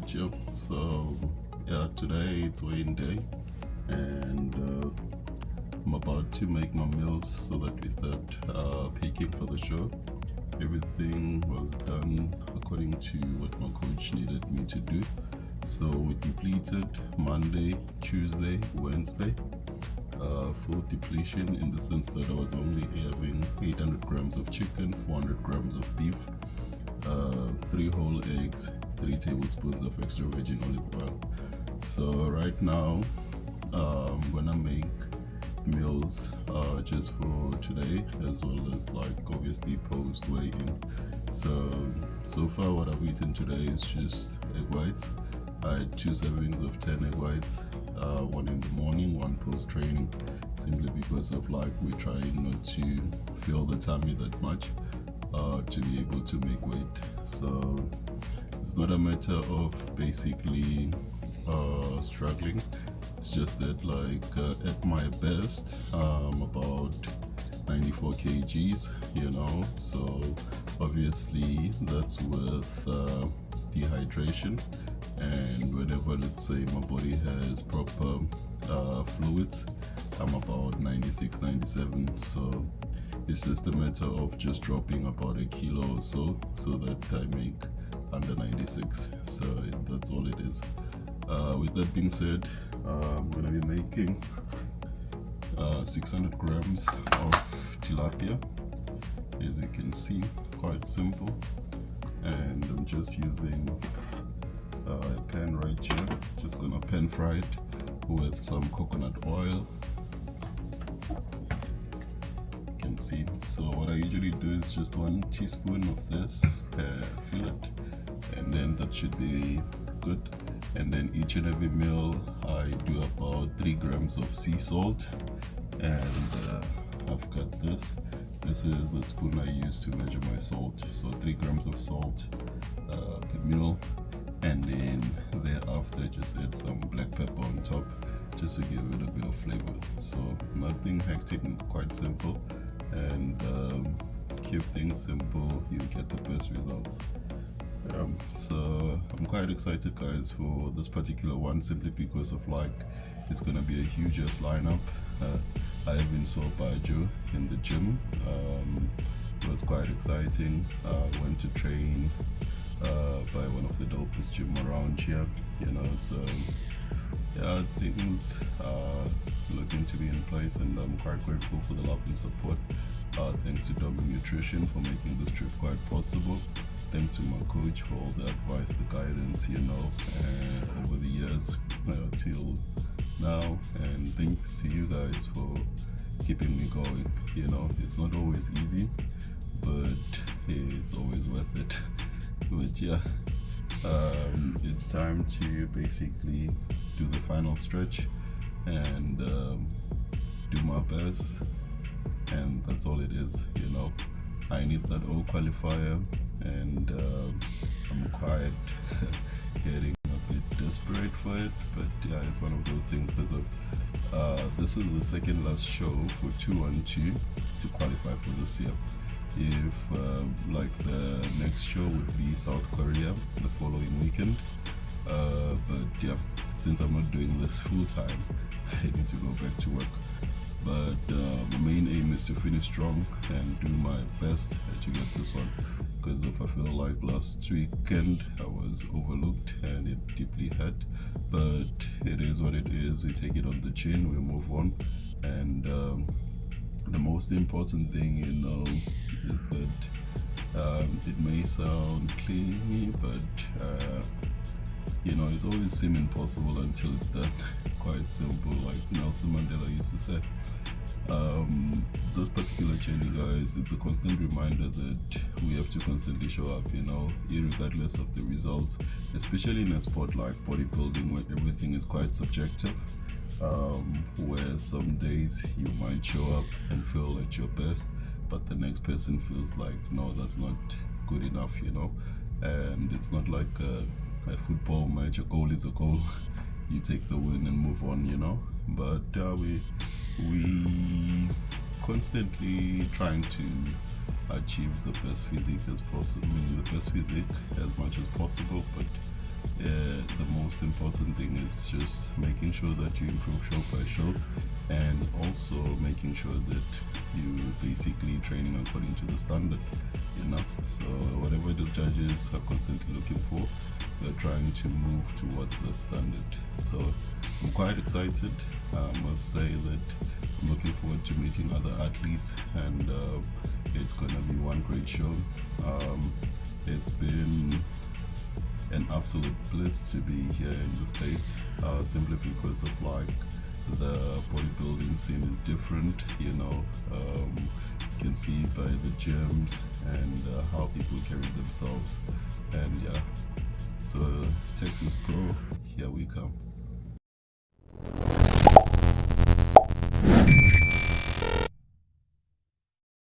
Alright, yeah. So yeah, today it's weighing day, and I'm about to make my meals so that we start picking for the show. Everything was done according to what my coach needed me to do. So we depleted Monday, Tuesday, Wednesday. Full depletion in the sense that I was only having 800 grams of chicken, 400 grams of beef, 3 whole eggs, 3 tablespoons of extra virgin olive oil. So right now I'm gonna make meals just for today, as well as like obviously post weigh-in. So far what I've eaten today is just egg whites. I had 2 servings of 10 egg whites, one in the morning, one post training, simply because of like we're trying not to fill the tummy that much to be able to make weight. So it's not a matter of basically struggling. It's just that like at my best I'm about 94 kgs, you know, so obviously that's with dehydration, and whenever, let's say, my body has proper fluids, I'm about 96, 97. So it's just a matter of just dropping about a kilo or so that I make under 96. So that's all it is. With that being said, I'm going to be making 600 grams of tilapia. As you can see, quite simple, and I'm just using a pan right here. Just gonna pan fry it with some coconut oil. You can see. So what I usually do is just 1 teaspoon of this per fillet, and then that should be good. And then each and every meal I do about 3 grams of sea salt, and I've got this. This is the spoon I use to measure my salt. So 3 grams of salt per meal, and then thereafter just add some black pepper on top just to give it a bit of flavor. So nothing hectic, quite simple, and keep things simple, you get the best results. So I'm quite excited, guys, for this particular one, simply because of like it's gonna be a huge ass lineup. I even saw Baju in the gym. It was quite exciting. I went to train by one of the dopest gym around here, you know. So yeah, things are looking to be in place, and I'm quite grateful for the love and support. Thanks to Double Nutrition for making this trip quite possible. Thanks to my coach for all the advice, the guidance, you know, over the years till now, and thanks to you guys for keeping me going. You know, it's not always easy, but it's always worth it. But yeah, it's time to basically do the final stretch and do my best, and that's all it is. You know, I need that O qualifier, and I'm quite getting a bit desperate for it, but yeah, it's one of those things because of this is the second last show for 212 to qualify for this year. If like the next show would be South Korea the following weekend, but yeah, since I'm not doing this full time, I need to go back to work. But the main aim is to finish strong and do my best to get this one, because if I feel like last weekend I was overlooked and it deeply hurt, but it is what it is. We take it on the chin, we move on, and the most important thing, you know, is that it may sound clingy, but you know, it's always seem impossible until it's done. Quite simple, like Nelson Mandela used to say. Those particular training, guys, it's a constant reminder that we have to constantly show up, you know, irregardless of the results, especially in a sport like bodybuilding where everything is quite subjective, where some days you might show up and feel at your best, but the next person feels like, no, that's not good enough, you know. And it's not like a football match. A goal is a goal. You take the win and move on, you know. But we constantly trying to achieve the best physique as possible, I mean, the best physique as much as possible, but the most important thing is just making sure that you improve show by show, and also making sure that you basically training according to the standard, you know. So whatever the judges are constantly looking for, they're trying to move towards that standard. So I'm quite excited. I must say that I'm looking forward to meeting other athletes, and it's gonna be one great show. It's been an absolute bliss to be here in the States, simply because of like the bodybuilding scene is different, you know. You can see by the gyms and how people carry themselves, and yeah, so Texas Pro, here we come.